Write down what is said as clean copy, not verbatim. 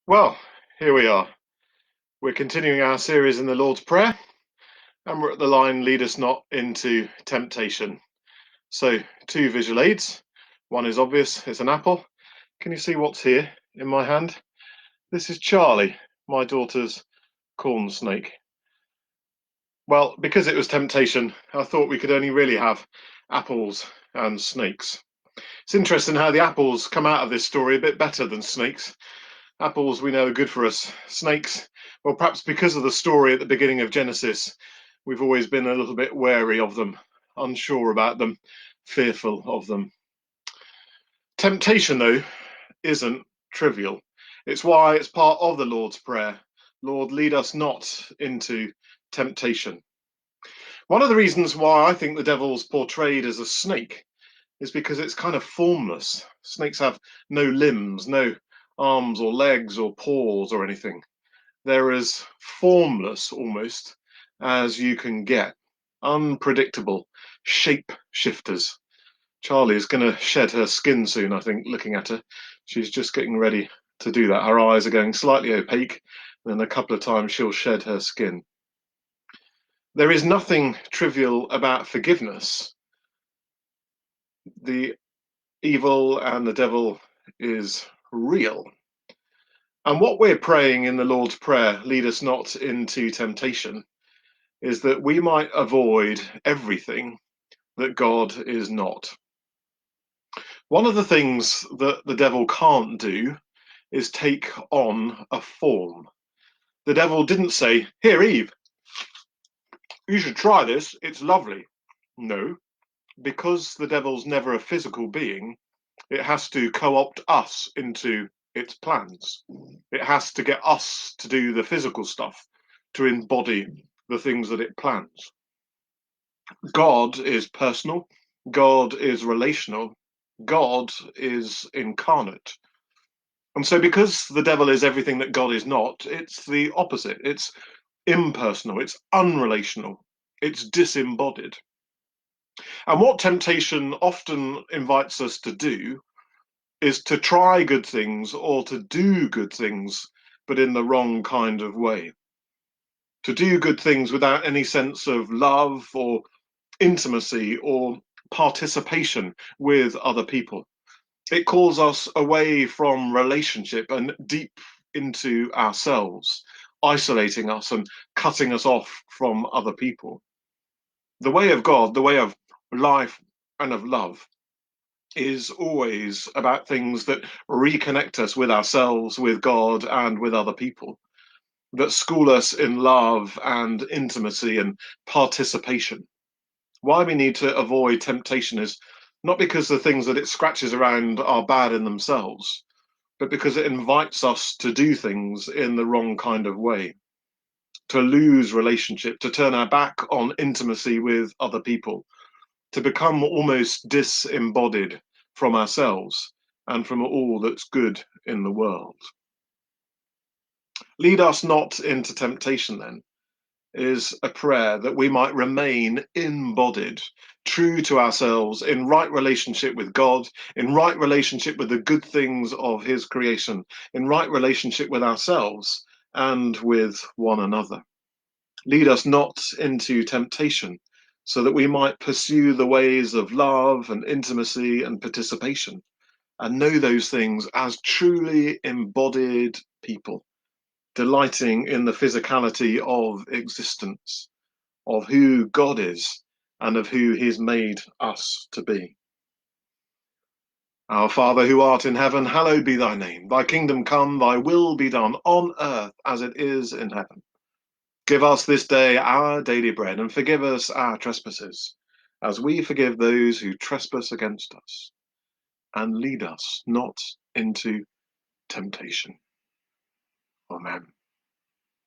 Well, here we are. We're continuing our series in the Lord's Prayer, and we're at the line, lead us not into temptation. So, two visual aids. One is obvious, it's an apple. Can you see what's here in my hand? This is Charlie, my daughter's corn snake. Well, because it was temptation, I thought we could only really have apples and snakes. It's interesting how the apples come out of this story a bit better than snakes. Apples we know are good for us. Snakes, well, perhaps because of the story at the beginning of Genesis, we've always been a little bit wary of them, unsure about them, fearful of them. Temptation, though, isn't trivial. It's why it's part of the Lord's Prayer. Lord, lead us not into temptation. One of the reasons why I think the devil's portrayed as a snake is because it's kind of formless. Snakes have no limbs, no arms or legs or paws or anything. They're as formless almost as you can get. Unpredictable shape shifters. Charlie is going to shed her skin soon, I think, looking at her. She's just getting ready to do that. Her eyes are going slightly opaque, and then a couple of times she'll shed her skin. There is nothing trivial about forgiveness. The evil and the devil is real. And what we're praying in the Lord's Prayer, lead us not into temptation, is that we might avoid everything that God is not. One of the things that the devil can't do is take on a form. The devil didn't say, "Here, Eve, you should try this, it's lovely." No, because the devil's never a physical being, it has to co opt us into its plans. It has to get us to do the physical stuff, to embody the things that it plans. God is personal, God is relational, God is incarnate. And so, because the devil is everything that God is not, it's the opposite. It's impersonal, it's unrelational, it's disembodied. And what temptation often invites us to do is to try good things or to do good things, but in the wrong kind of way. To do good things without any sense of love or intimacy or participation with other people. It calls us away from relationship and deep into ourselves, isolating us and cutting us off from other people. The way of God, the way of life and of love, is always about things that reconnect us with ourselves, with God, and with other people, that school us in love and intimacy and participation. Why we need to avoid temptation is not because the things that it scratches around are bad in themselves, but because it invites us to do things in the wrong kind of way, to lose relationship, to turn our back on intimacy with other people, to become almost disembodied from ourselves and from all that's good in the world. Lead us not into temptation, then, is a prayer that we might remain embodied, true to ourselves, in right relationship with God, in right relationship with the good things of His creation, in right relationship with ourselves and with one another. Lead us not into temptation, so that we might pursue the ways of love and intimacy and participation, and know those things as truly embodied people, delighting in the physicality of existence, of who God is and of who He's made us to be. Our Father who art in heaven, hallowed be thy name. Thy kingdom come, thy will be done on earth as it is in heaven. Give us this day our daily bread, and forgive us our trespasses, as we forgive those who trespass against us. And lead us not into temptation. Amen.